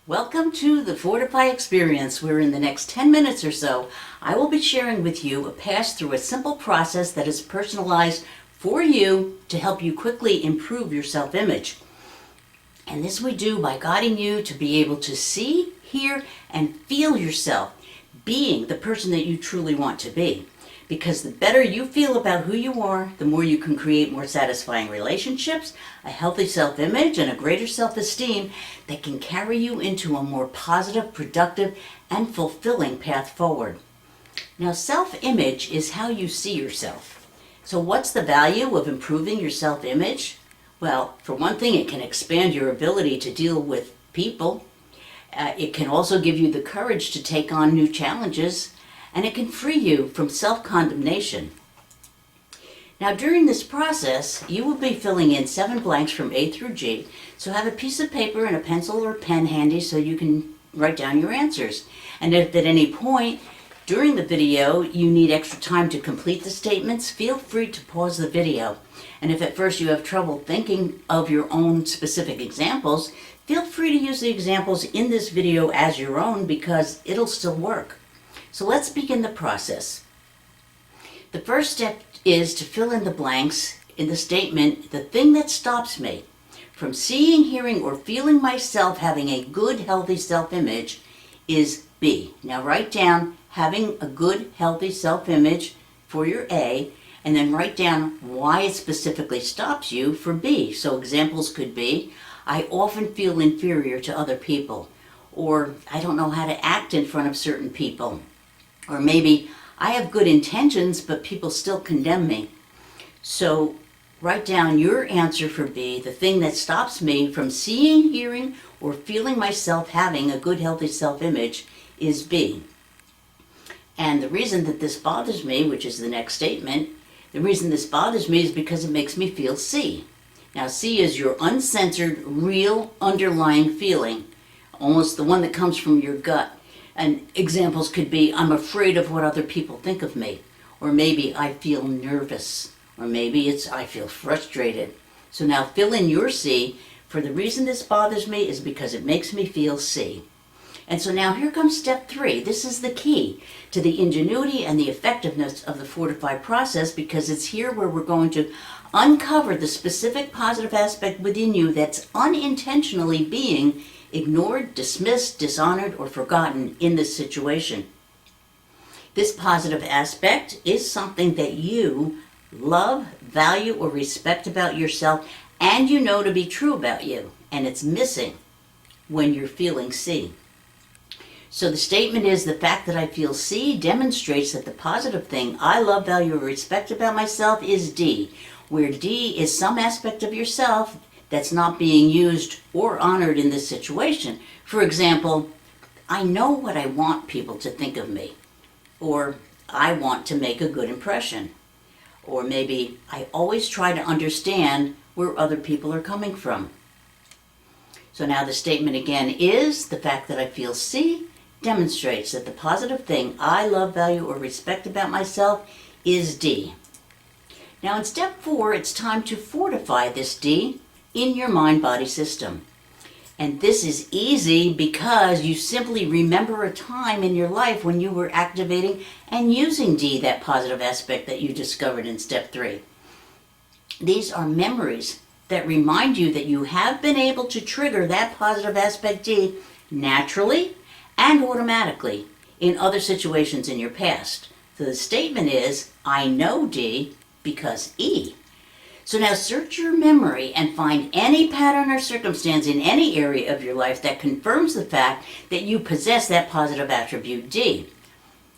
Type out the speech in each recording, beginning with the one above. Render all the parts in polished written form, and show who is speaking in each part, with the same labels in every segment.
Speaker 1: Welcome to the Fortify experience, where in the next 10 minutes or so, I will be sharing with you a pass through a simple process that is personalized for you to help you quickly improve your self-image. And this we do by guiding you to be able to see, hear, and feel yourself being the person that you truly want to be. Because the better you feel about who you are, the more you can create more satisfying relationships, a healthy self-image, and a greater self-esteem that can carry you into a more positive, productive, and fulfilling path forward. Now, self-image is how you see yourself. So what's the value of improving your self-image? Well, for one thing, it can expand your ability to deal with people. It can also give you the courage to take on new challenges, and it can free you from self-condemnation. Now, during this process, you will be filling in 7 blanks from A through G, so have a piece of paper and a pencil or pen handy so you can write down your answers. And if at any point during the video you need extra time to complete the statements, feel free to pause the video. And if at first you have trouble thinking of your own specific examples, feel free to use the examples in this video as your own, because it'll still work. So let's begin the process. The first step is to fill in the blanks in the statement, the thing that stops me from seeing, hearing, or feeling myself having a good, healthy self-image is B. Now write down having a good, healthy self-image for your A, and then write down why it specifically stops you for B. So examples could be, I often feel inferior to other people, or I don't know how to act in front of certain people. Or maybe I have good intentions, but people still condemn me. So write down your answer for B, the thing that stops me from seeing, hearing, or feeling myself having a good, healthy self-image is B. And the reason that this bothers me, which is the next statement, the reason this bothers me is because it makes me feel C. Now C is your uncensored, real, underlying feeling, almost the one that comes from your gut. And examples could be, I'm afraid of what other people think of me. Or maybe I feel nervous. Or maybe it's I feel frustrated. So now fill in your C. For the reason this bothers me is because it makes me feel C. And so now here comes step 3. This is the key to the ingenuity and the effectiveness of the Fortify process, because it's here where we're going to uncover the specific positive aspect within you that's unintentionally being ignored, dismissed, dishonored, or forgotten in this situation. This positive aspect is something that you love, value, or respect about yourself, and you know to be true about you, and it's missing when you're feeling C. So the statement is, the fact that I feel C demonstrates that the positive thing I love, value, or respect about myself is D, where D is some aspect of yourself that's not being used or honored in this situation. For example, I know what I want people to think of me, or I want to make a good impression, or maybe I always try to understand where other people are coming from. So now the statement again is, the fact that I feel C demonstrates that the positive thing I love, value, or respect about myself is D. Now in step 4, it's time to fortify this D in your mind-body system. And this is easy because you simply remember a time in your life when you were activating and using D, that positive aspect that you discovered in step 3. These are memories that remind you that you have been able to trigger that positive aspect D naturally and automatically in other situations in your past. So the statement is, I know D because E. So now search your memory and find any pattern or circumstance in any area of your life that confirms the fact that you possess that positive attribute D.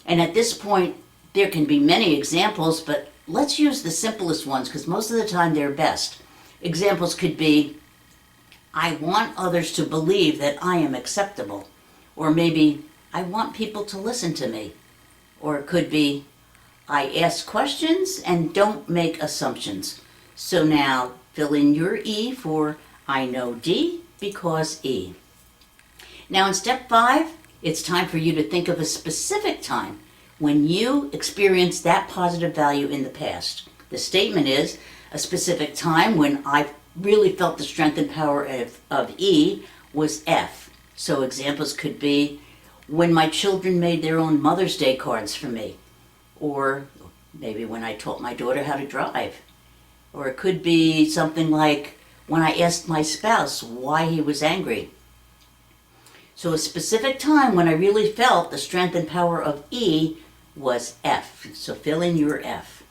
Speaker 1: And at this point, there can be many examples, but let's use the simplest ones because most of the time they're best. Examples could be, I want others to believe that I am acceptable. Or maybe, I want people to listen to me. Or it could be, I ask questions and don't make assumptions. So now fill in your E for I know D because E. Now in step 5, it's time for you to think of a specific time when you experienced that positive value in the past. The statement is, a specific time when I really felt the strength and power of E was F. So examples could be when my children made their own Mother's Day cards for me, or maybe when I taught my daughter how to drive. Or it could be something like when I asked my spouse why he was angry. So a specific time when I really felt the strength and power of E was F. So fill in your F.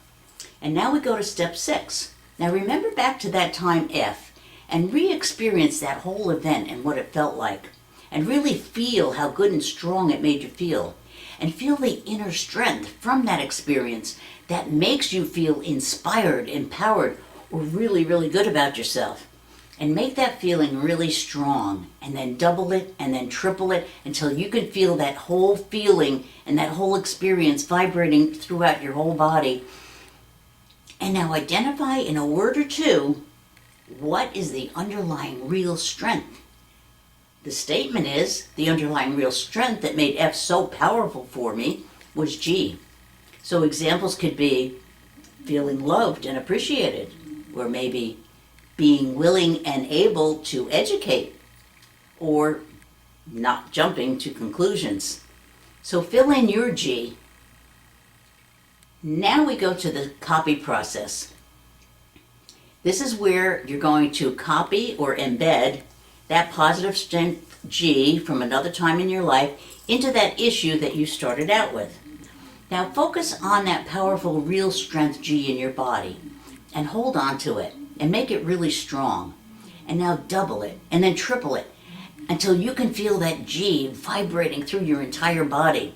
Speaker 1: And now we go to step 6. Now remember back to that time F and re-experience that whole event and what it felt like. And really feel how good and strong it made you feel. And feel the inner strength from that experience that makes you feel inspired, empowered, or really, really good about yourself. And make that feeling really strong, and then double it, and then triple it, until you can feel that whole feeling and that whole experience vibrating throughout your whole body. And now identify in a word or two, what is the underlying real strength? The statement is, the underlying real strength that made F so powerful for me was G. So examples could be feeling loved and appreciated, or maybe being willing and able to educate, or not jumping to conclusions. So fill in your G. Now we go to the copy process. This is where you're going to copy or embed that positive strength G from another time in your life into that issue that you started out with. Now focus on that powerful real strength G in your body and hold on to it and make it really strong. And now double it and then triple it until you can feel that G vibrating through your entire body.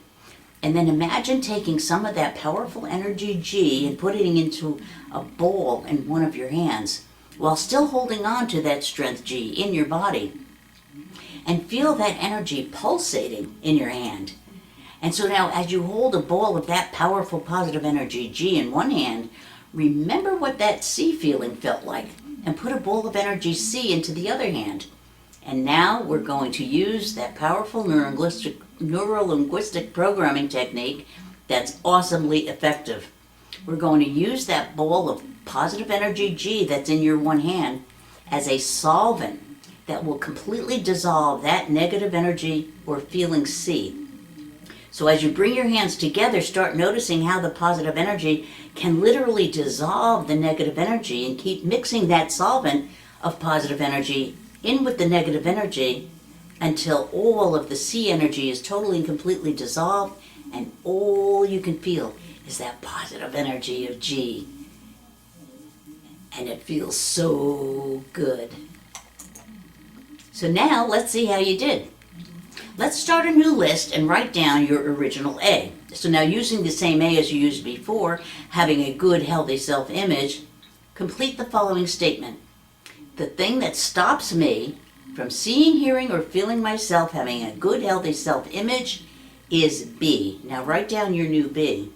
Speaker 1: And then imagine taking some of that powerful energy G and putting it into a ball in one of your hands while still holding on to that strength G in your body. And feel that energy pulsating in your hand. And so now as you hold a ball of that powerful positive energy G in one hand, remember what that C feeling felt like and put a ball of energy C into the other hand. And now we're going to use that powerful neuro-linguistic programming technique that's awesomely effective. We're going to use that ball of positive energy G that's in your one hand as a solvent that will completely dissolve that negative energy or feeling C. So as you bring your hands together, start noticing how the positive energy can literally dissolve the negative energy, and keep mixing that solvent of positive energy in with the negative energy until all of the C energy is totally and completely dissolved, and all you can feel is that positive energy of G. And it feels so good. So now let's see how you did. Let's start a new list and write down your original A. So now using the same A as you used before, having a good, healthy self-image, complete the following statement. The thing that stops me from seeing, hearing, or feeling myself having a good, healthy self-image is B. Now write down your new B.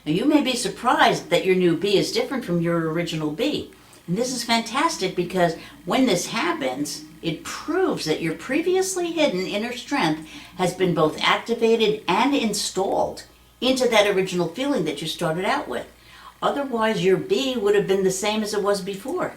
Speaker 1: Now you may be surprised that your new B is different from your original B. And this is fantastic because when this happens, it proves that your previously hidden inner strength has been both activated and installed into that original feeling that you started out with. Otherwise, your B would have been the same as it was before.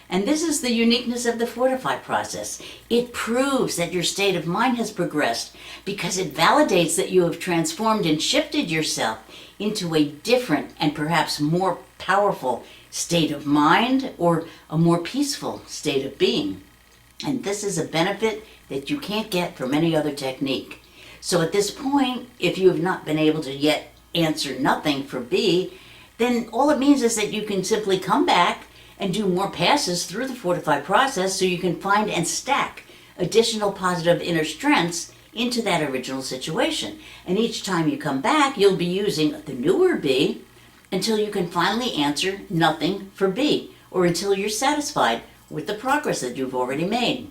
Speaker 1: And this is the uniqueness of the Fortify process. It proves that your state of mind has progressed because it validates that you have transformed and shifted yourself into a different and perhaps more powerful state of mind or a more peaceful state of being. And this is a benefit that you can't get from any other technique. So at this point, if you have not been able to yet answer nothing for B, then all it means is that you can simply come back and do more passes through the Fortify process so you can find and stack additional positive inner strengths into that original situation. And each time you come back, you'll be using the newer B until you can finally answer nothing for B, or until you're satisfied with the progress that you've already made.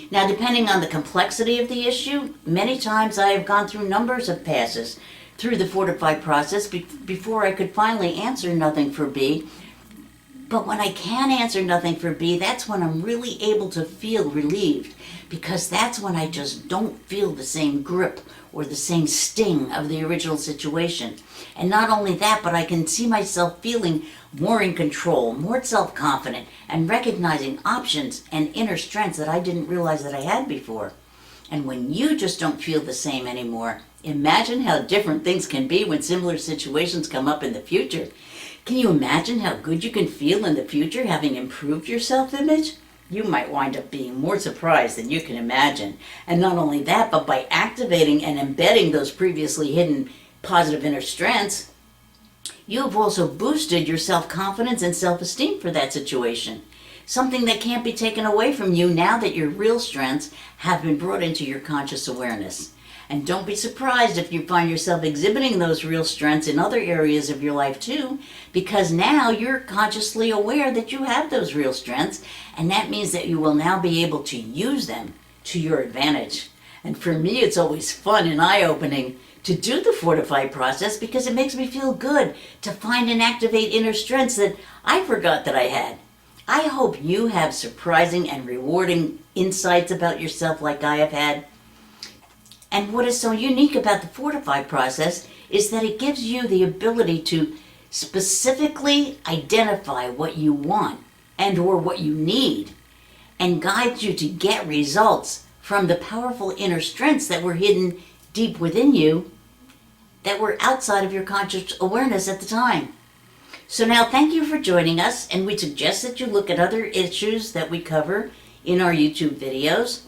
Speaker 1: Now, depending on the complexity of the issue, many times I have gone through numbers of passes through the Fortify process before I could finally answer nothing for B, But when I can answer nothing for B, that's when I'm really able to feel relieved, because that's when I just don't feel the same grip or the same sting of the original situation. And not only that, but I can see myself feeling more in control, more self-confident, and recognizing options and inner strengths that I didn't realize that I had before. And when you just don't feel the same anymore, imagine how different things can be when similar situations come up in the future. Can you imagine how good you can feel in the future having improved your self-image? You might wind up being more surprised than you can imagine. And not only that, but by activating and embedding those previously hidden positive inner strengths, you have also boosted your self-confidence and self-esteem for that situation. Something that can't be taken away from you now that your real strengths have been brought into your conscious awareness. And don't be surprised if you find yourself exhibiting those real strengths in other areas of your life too, because now you're consciously aware that you have those real strengths, and that means that you will now be able to use them to your advantage. And for me, it's always fun and eye-opening to do the Fortify process, because it makes me feel good to find and activate inner strengths that I forgot that I had. I hope you have surprising and rewarding insights about yourself like I have had. And what is so unique about the Fortify process is that it gives you the ability to specifically identify what you want and or what you need, and guides you to get results from the powerful inner strengths that were hidden deep within you, that were outside of your conscious awareness at the time. So now thank you for joining us, and we suggest that you look at other issues that we cover in our YouTube videos.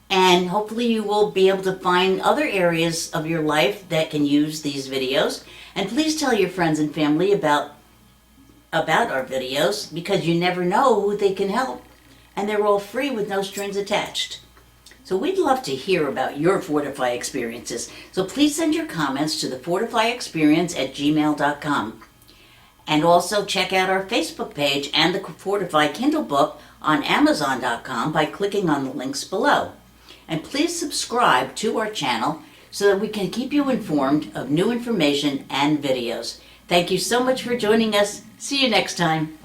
Speaker 1: And hopefully you will be able to find other areas of your life that can use these videos. And please tell your friends and family about our videos, because you never know who they can help. And they're all free with no strings attached. So we'd love to hear about your Fortify experiences. So please send your comments to thefortifyexperience@gmail.com. And also check out our Facebook page and the Fortify Kindle book on Amazon.com by clicking on the links below. And please subscribe to our channel so that we can keep you informed of new information and videos. Thank you so much for joining us. See you next time.